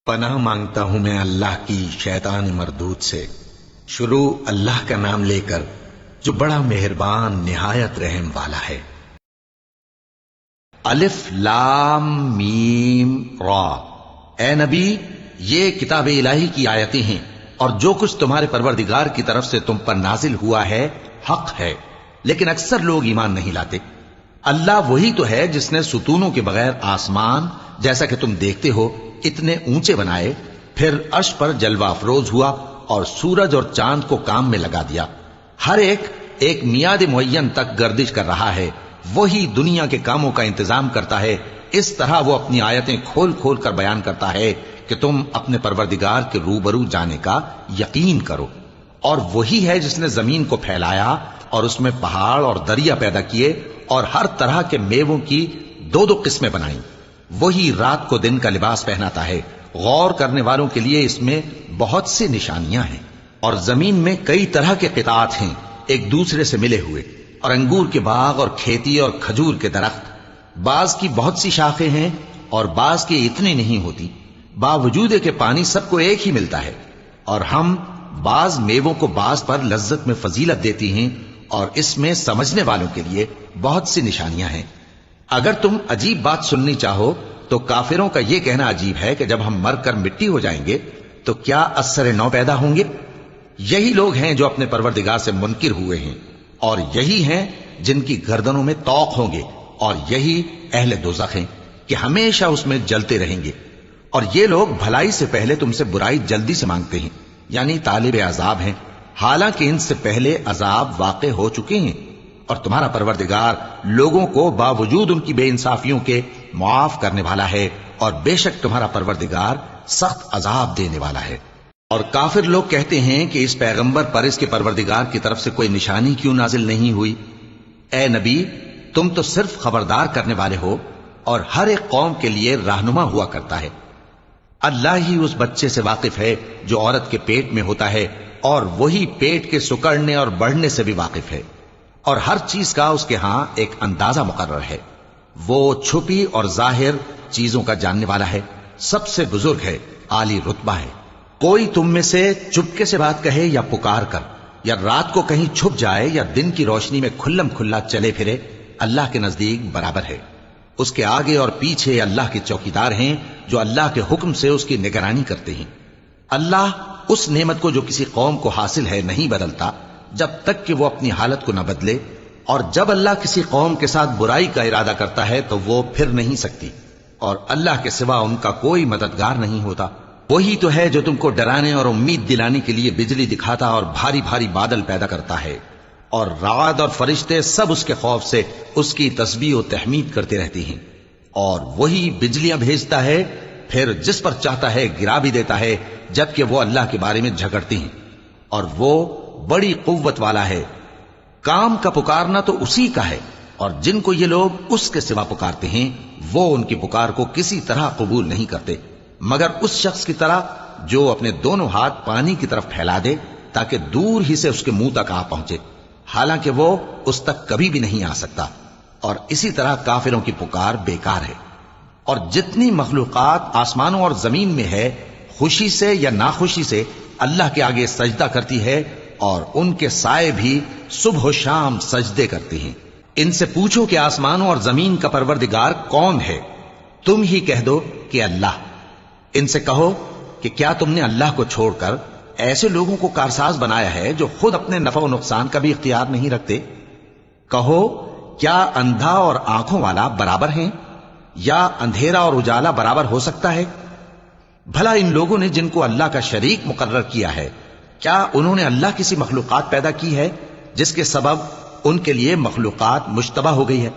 پناہ مانگتا ہوں میں اللہ کی شیطان مردود سے۔ شروع اللہ کا نام لے کر جو بڑا مہربان نہایت رحم والا ہے۔ الف لام میم را۔ اے نبی، یہ کتاب الہی کی آیتیں ہیں اور جو کچھ تمہارے پروردگار کی طرف سے تم پر نازل ہوا ہے حق ہے، لیکن اکثر لوگ ایمان نہیں لاتے۔ اللہ وہی تو ہے جس نے ستونوں کے بغیر آسمان جیسا کہ تم دیکھتے ہو اتنے اونچے بنائے، پھر عرش پر جلوہ افروز ہوا اور سورج اور چاند کو کام میں لگا دیا۔ ہر ایک میعاد معین تک گردش کر رہا ہے۔ وہی دنیا کے کاموں کا انتظام کرتا ہے۔ اس طرح وہ اپنی آیتیں کھول کھول کر بیان کرتا ہے کہ تم اپنے پروردگار کے روبرو جانے کا یقین کرو۔ اور وہی ہے جس نے زمین کو پھیلایا اور اس میں پہاڑ اور دریا پیدا کیے اور ہر طرح کے میووں کی دو دو قسمیں بنائیں۔ وہی رات کو دن کا لباس پہناتا ہے۔ غور کرنے والوں کے لیے اس میں بہت سی نشانیاں ہیں۔ اور زمین میں کئی طرح کے قطعات ہیں ایک دوسرے سے ملے ہوئے، اور انگور کے باغ اور کھیتی اور کھجور کے درخت۔ بعض کی بہت سی شاخیں ہیں اور بعض کی اتنی نہیں ہوتی، باوجود کہ پانی سب کو ایک ہی ملتا ہے۔ اور ہم بعض میووں کو بعض پر لذت میں فضیلت دیتی ہیں، اور اس میں سمجھنے والوں کے لیے بہت سی نشانیاں ہیں۔ اگر تم عجیب بات سننی چاہو تو کافروں کا یہ کہنا عجیب ہے کہ جب ہم مر کر مٹی ہو جائیں گے تو کیا اثر نو پیدا ہوں گے؟ یہی لوگ ہیں جو اپنے پروردگار سے منکر ہوئے ہیں، اور یہی ہیں جن کی گردنوں میں طوق ہوں گے، اور یہی اہل دوزخ ہیں کہ ہمیشہ اس میں جلتے رہیں گے۔ اور یہ لوگ بھلائی سے پہلے تم سے برائی جلدی سے مانگتے ہیں، یعنی طالب عذاب ہیں، حالانکہ ان سے پہلے عذاب واقع ہو چکے ہیں۔ اور تمہارا پروردگار لوگوں کو باوجود ان کی بے انصافیوں کے معاف کرنے والا ہے، اور بے شک تمہارا پروردگار سخت عذاب دینے والا ہے۔ اور کافر لوگ کہتے ہیں کہ اس پیغمبر پر اس کے پروردگار کی طرف سے کوئی نشانی کیوں نازل نہیں ہوئی؟ اے نبی، تم تو صرف خبردار کرنے والے ہو، اور ہر ایک قوم کے لیے رہنما ہوا کرتا ہے۔ اللہ ہی اس بچے سے واقف ہے جو عورت کے پیٹ میں ہوتا ہے، اور وہی پیٹ کے سکڑنے اور بڑھنے سے بھی واقف ہے، اور ہر چیز کا اس کے ہاں ایک اندازہ مقرر ہے۔ وہ چھپی اور ظاہر چیزوں کا جاننے والا ہے، سب سے بزرگ ہے، عالی رتبہ ہے۔ کوئی تم میں سے چپکے سے بات کہے یا پکار کر، یا رات کو کہیں چھپ جائے یا دن کی روشنی میں کھلم کھلا چلے پھرے، اللہ کے نزدیک برابر ہے۔ اس کے آگے اور پیچھے اللہ کے چوکیدار ہیں جو اللہ کے حکم سے اس کی نگرانی کرتے ہیں۔ اللہ اس نعمت کو جو کسی قوم کو حاصل ہے نہیں بدلتا جب تک کہ وہ اپنی حالت کو نہ بدلے، اور جب اللہ کسی قوم کے ساتھ برائی کا ارادہ کرتا ہے تو وہ پھر نہیں سکتی، اور اللہ کے سوا ان کا کوئی مددگار نہیں ہوتا۔ وہی تو ہے جو تم کو ڈرانے اور امید دلانے کے لیے بجلی دکھاتا اور بھاری بھاری بادل پیدا کرتا ہے، اور رعد اور فرشتے سب اس کے خوف سے اس کی تسبیح و تحمید کرتے رہتے ہیں۔ اور وہی بجلیاں بھیجتا ہے، پھر جس پر چاہتا ہے گرا بھی دیتا ہے، جبکہ وہ اللہ کے بارے میں جھگڑتے ہیں، اور وہ بڑی قوت والا ہے۔ کام کا پکارنا تو اسی کا ہے، اور جن کو یہ لوگ اس کے سوا پکارتے ہیں وہ ان کی پکار کو کسی طرح قبول نہیں کرتے، مگر اس شخص کی طرح جو اپنے دونوں ہاتھ پانی کی طرف پھیلا دے تاکہ دور ہی سے اس کے منہ تک آ پہنچے، حالانکہ وہ اس تک کبھی بھی نہیں آ سکتا۔ اور اسی طرح کافروں کی پکار بیکار ہے۔ اور جتنی مخلوقات آسمانوں اور زمین میں ہے، خوشی سے یا ناخوشی سے اللہ کے آگے سجدہ کرتی ہے، اور ان کے سائے بھی صبح و شام سجدے کرتے ہیں۔ ان سے پوچھو کہ آسمانوں اور زمین کا پروردگار کون ہے؟ تم ہی کہہ دو کہ اللہ۔ ان سے کہو کہ کیا تم نے اللہ کو چھوڑ کر ایسے لوگوں کو کارساز بنایا ہے جو خود اپنے نفع و نقصان کا بھی اختیار نہیں رکھتے؟ کہو کیا اندھا اور آنکھوں والا برابر ہیں، یا اندھیرا اور اجالا برابر ہو سکتا ہے؟ بھلا ان لوگوں نے جن کو اللہ کا شریک مقرر کیا ہے، کیا انہوں نے اللہ کسی مخلوقات پیدا کی ہے جس کے سبب ان کے لیے مخلوقات مشتبہ ہو گئی ہے؟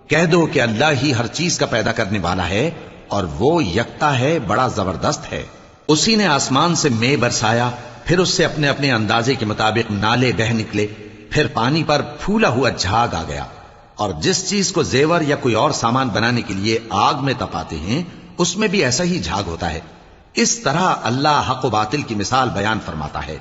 کہہ دو کہ اللہ ہی ہر چیز کا پیدا کرنے والا ہے، اور وہ یکتا ہے، بڑا زبردست ہے۔ اسی نے آسمان سے مے برسایا، پھر اس سے اپنے اپنے اندازے کے مطابق نالے بہ نکلے، پھر پانی پر پھولا ہوا جھاگ آ گیا۔ اور جس چیز کو زیور یا کوئی اور سامان بنانے کے لیے آگ میں تپاتے ہیں اس میں بھی ایسا ہی جھاگ ہوتا ہے۔ اس طرح اللہ حق و باطل کی مثال بیان فرماتا ہے۔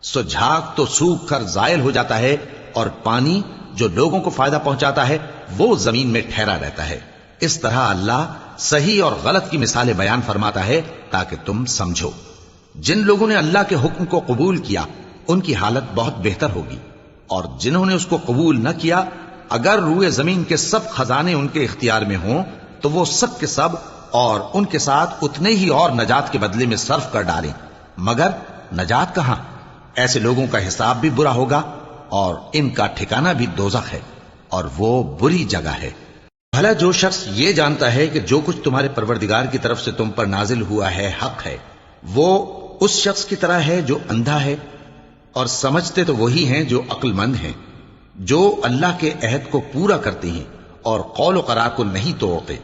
سو جھاگ تو سوکھ کر زائل ہو جاتا ہے، اور پانی جو لوگوں کو فائدہ پہنچاتا ہے وہ زمین میں ٹھہرا رہتا ہے۔ اس طرح اللہ صحیح اور غلط کی مثالیں بیان فرماتا ہے تاکہ تم سمجھو۔ جن لوگوں نے اللہ کے حکم کو قبول کیا ان کی حالت بہت بہتر ہوگی، اور جنہوں نے اس کو قبول نہ کیا اگر روئے زمین کے سب خزانے ان کے اختیار میں ہوں تو وہ سب کے سب اور ان کے ساتھ اتنے ہی اور نجات کے بدلے میں صرف کر ڈالیں، مگر نجات کہاں؟ ایسے لوگوں کا حساب بھی برا ہوگا اور ان کا ٹھکانہ بھی دوزخ ہے، اور وہ بری جگہ ہے۔ بھلا جو شخص یہ جانتا ہے کہ جو کچھ تمہارے پروردگار کی طرف سے تم پر نازل ہوا ہے حق ہے، وہ اس شخص کی طرح ہے جو اندھا ہے، اور سمجھتے تو وہی ہیں جو عقل مند ہیں، جو اللہ کے عہد کو پورا کرتے ہیں اور قول و قرار کو نہیں توڑتے،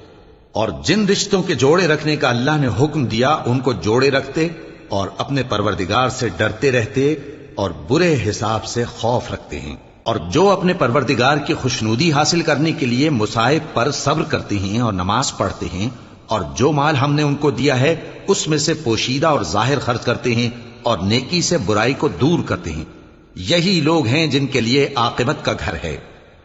اور جن رشتوں کے جوڑے رکھنے کا اللہ نے حکم دیا ان کو جوڑے رکھتے اور اپنے پروردگار سے ڈرتے رہتے اور برے حساب سے خوف رکھتے ہیں، اور جو اپنے پروردگار کی خوشنودی حاصل کرنے کے لیے مصائب پر صبر کرتے ہیں اور نماز پڑھتے ہیں، اور جو مال ہم نے ان کو دیا ہے اس میں سے پوشیدہ اور ظاہر خرچ کرتے ہیں اور نیکی سے برائی کو دور کرتے ہیں، یہی لوگ ہیں جن کے لیے عاقبت کا گھر ہے،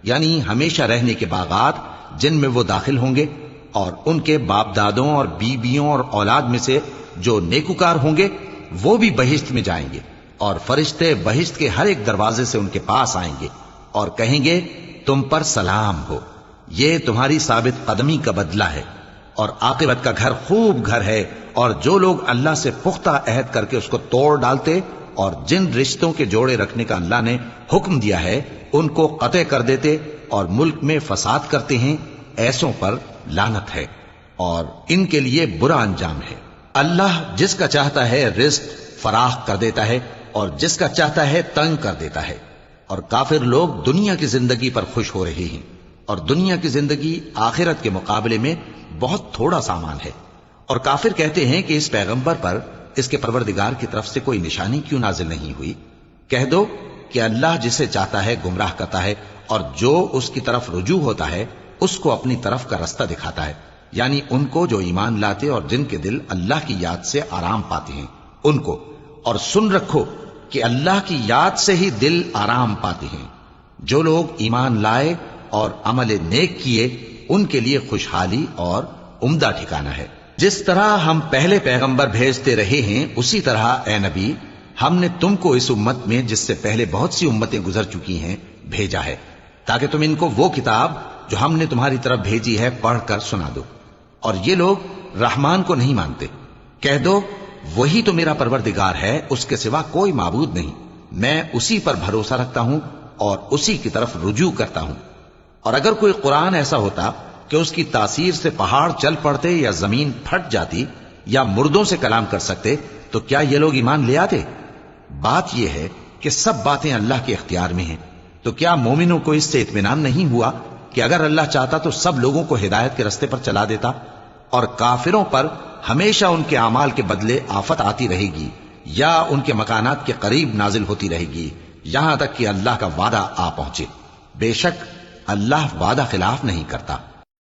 یعنی ہمیشہ رہنے کے باغات جن میں وہ داخل ہوں گے، اور ان کے باپ دادوں اور بیویوں اور اولاد میں سے جو نیکوکار ہوں گے وہ بھی بہشت میں جائیں گے، اور فرشتے بہشت کے ہر ایک دروازے سے ان کے پاس آئیں گے اور کہیں گے تم پر سلام ہو، یہ تمہاری ثابت قدمی کا بدلہ ہے، اور عاقبت کا گھر خوب گھر ہے۔ اور جو لوگ اللہ سے پختہ عہد کر کے اس کو توڑ ڈالتے اور جن رشتوں کے جوڑے رکھنے کا اللہ نے حکم دیا ہے ان کو قطع کر دیتے اور ملک میں فساد کرتے ہیں، ایسوں پر لعنت ہے اور ان کے لیے برا انجام ہے۔ اللہ جس کا چاہتا ہے رزق فراخ کر دیتا ہے اور جس کا چاہتا ہے تنگ کر دیتا ہے، اور کافر لوگ دنیا کی زندگی پر خوش ہو رہے ہیں، اور دنیا کی زندگی آخرت کے مقابلے میں بہت تھوڑا سامان ہے۔ اور کافر کہتے ہیں کہ اس پیغمبر پر اس کے پروردگار کی طرف سے کوئی نشانی کیوں نازل نہیں ہوئی؟ کہہ دو کہ اللہ جسے چاہتا ہے گمراہ کرتا ہے، اور جو اس کی طرف رجوع ہوتا ہے اس کو اپنی طرف کا رستہ دکھاتا ہے، یعنی ان کو جو ایمان لاتے اور جن کے دل اللہ کی یاد سے آرام پاتے ہیں ان کو۔ اور سن رکھو کہ اللہ کی یاد سے ہی دل آرام پاتے ہیں۔ جو لوگ ایمان لائے اور عمل نیک کیے ان کے لیے خوشحالی اور عمدہ ٹھکانہ ہے۔ جس طرح ہم پہلے پیغمبر بھیجتے رہے ہیں اسی طرح اے نبی ہم نے تم کو اس امت میں جس سے پہلے بہت سی امتیں گزر چکی ہیں بھیجا ہے، تاکہ تم ان کو وہ کتاب جو ہم نے تمہاری طرف بھیجی ہے پڑھ کر سنا دو۔ اور یہ لوگ رحمان کو نہیں مانتے۔ کہہ دو وہی تو میرا پروردگار ہے، اس کے سوا کوئی معبود نہیں، میں اسی پر بھروسہ رکھتا ہوں اور اسی کی طرف رجوع کرتا ہوں۔ اور اگر کوئی قرآن ایسا ہوتا کہ اس کی تاثیر سے پہاڑ چل پڑتے یا زمین پھٹ جاتی یا مردوں سے کلام کر سکتے تو کیا یہ لوگ ایمان لے آتے؟ بات یہ ہے کہ سب باتیں اللہ کے اختیار میں ہیں، تو کیا مومنوں کو اس سے اطمینان نہیں ہوا کہ اگر اللہ چاہتا تو سب لوگوں کو ہدایت کے رستے پر چلا دیتا؟ اور کافروں پر ہمیشہ ان کے اعمال کے بدلے آفت آتی رہے گی یا ان کے مکانات کے قریب نازل ہوتی رہے گی یہاں تک کہ اللہ کا وعدہ آ پہنچے۔ بے شک اللہ وعدہ خلاف نہیں کرتا۔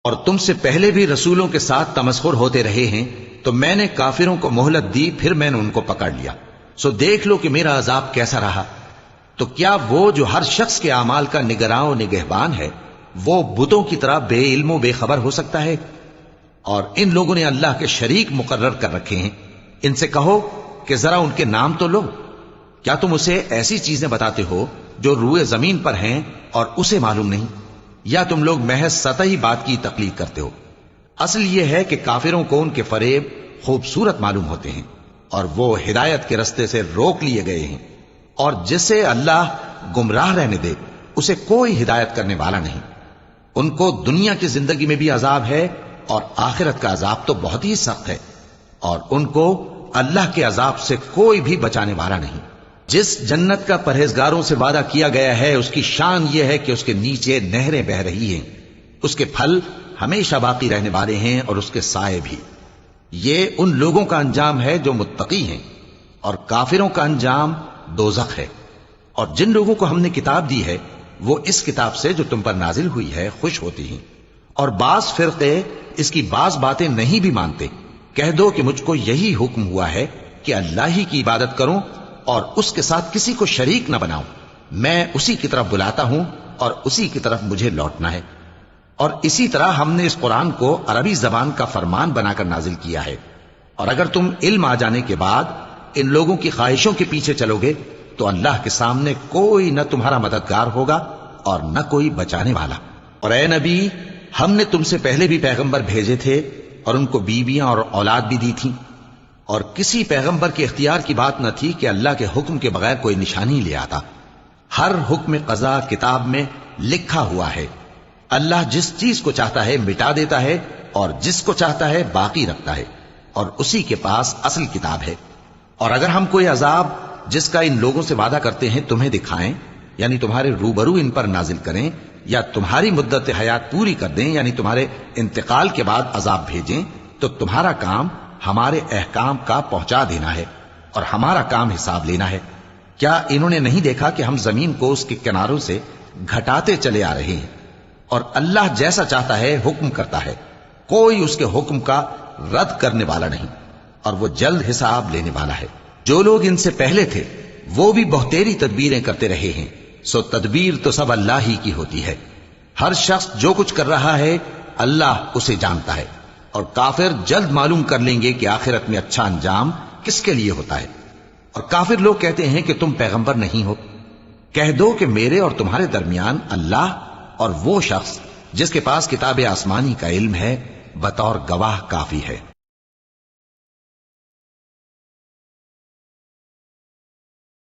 اور تم سے پہلے بھی رسولوں کے ساتھ تمسخر ہوتے رہے ہیں، تو میں نے کافروں کو مہلت دی، پھر میں نے ان کو پکڑ لیا، سو دیکھ لو کہ میرا عذاب کیسا رہا۔ تو کیا وہ جو ہر شخص کے اعمال کا نگراں و نگہبان ہے وہ بتوں کی طرح بے علم و بے خبر ہو سکتا ہے؟ اور ان لوگوں نے اللہ کے شریک مقرر کر رکھے ہیں، ان سے کہو کہ ذرا ان کے نام تو لو۔ کیا تم اسے ایسی چیزیں بتاتے ہو جو روئے زمین پر ہیں اور اسے معلوم نہیں، یا تم لوگ محض سطحی بات کی تقلید کرتے ہو؟ اصل یہ ہے کہ کافروں کو ان کے فریب خوبصورت معلوم ہوتے ہیں اور وہ ہدایت کے رستے سے روک لیے گئے ہیں، اور جسے اللہ گمراہ رہنے دے اسے کوئی ہدایت کرنے والا نہیں۔ ان کو دنیا کی زندگی میں بھی عذاب ہے اور آخرت کا عذاب تو بہت ہی سخت ہے، اور ان کو اللہ کے عذاب سے کوئی بھی بچانے والا نہیں۔ جس جنت کا پرہیزگاروں سے وعدہ کیا گیا ہے اس کی شان یہ ہے کہ اس کے نیچے نہریں بہ رہی ہیں، اس کے پھل ہمیشہ باقی رہنے والے ہیں اور اس کے سائے بھی۔ یہ ان لوگوں کا انجام ہے جو متقی ہیں، اور کافروں کا انجام دوزخ ہے۔ اور جن لوگوں کو ہم نے کتاب دی ہے وہ اس کتاب سے جو تم پر نازل ہوئی ہے خوش ہوتی ہیں، اور بعض فرقے اس کی بعض باتیں نہیں بھی مانتے۔ کہہ دو کہ مجھ کو یہی حکم ہوا ہے کہ اللہ ہی کی عبادت کروں اور اس کے ساتھ کسی کو شریک نہ بناؤں، میں اسی کی طرف بلاتا ہوں اور اسی کی طرف مجھے لوٹنا ہے۔ اور اسی طرح ہم نے اس قرآن کو عربی زبان کا فرمان بنا کر نازل کیا ہے، اور اگر تم علم آ جانے کے بعد ان لوگوں کی خواہشوں کے پیچھے چلو گے تو اللہ کے سامنے کوئی نہ تمہارا مددگار ہوگا اور نہ کوئی بچانے والا۔ اور اے نبی، ہم نے تم سے پہلے بھی پیغمبر بھیجے تھے اور ان کو بیویاں اور اولاد بھی دی تھی، اور کسی پیغمبر کے اختیار کی بات نہ تھی کہ اللہ کے حکم کے بغیر کوئی نشانی لے آتا۔ ہر حکم قضا کتاب میں لکھا ہوا ہے۔ اللہ جس چیز کو چاہتا ہے مٹا دیتا ہے اور جس کو چاہتا ہے باقی رکھتا ہے، اور اسی کے پاس اصل کتاب ہے۔ اور اگر ہم کوئی عذاب جس کا ان لوگوں سے وعدہ کرتے ہیں تمہیں دکھائیں، یعنی تمہارے روبرو ان پر نازل کریں، یا تمہاری مدت حیات پوری کر دیں، یعنی تمہارے انتقال کے بعد عذاب بھیجیں، تو تمہارا کام ہمارے احکام کا پہنچا دینا ہے اور ہمارا کام حساب لینا ہے۔ کیا انہوں نے نہیں دیکھا کہ ہم زمین کو اس کے کناروں سے گھٹاتے چلے آ رہے ہیں؟ اور اللہ جیسا چاہتا ہے حکم کرتا ہے، کوئی اس کے حکم کا رد کرنے والا نہیں، اور وہ جلد حساب لینے والا ہے۔ جو لوگ ان سے پہلے تھے وہ بھی بہتیری تدبیریں کرتے رہے ہیں، سو تدبیر تو سب اللہ ہی کی ہوتی ہے۔ ہر شخص جو کچھ کر رہا ہے اللہ اسے جانتا ہے، اور کافر جلد معلوم کر لیں گے کہ آخرت میں اچھا انجام کس کے لیے ہوتا ہے۔ اور کافر لوگ کہتے ہیں کہ تم پیغمبر نہیں ہو، کہہ دو کہ میرے اور تمہارے درمیان اللہ اور وہ شخص جس کے پاس کتاب آسمانی کا علم ہے بطور گواہ کافی ہے۔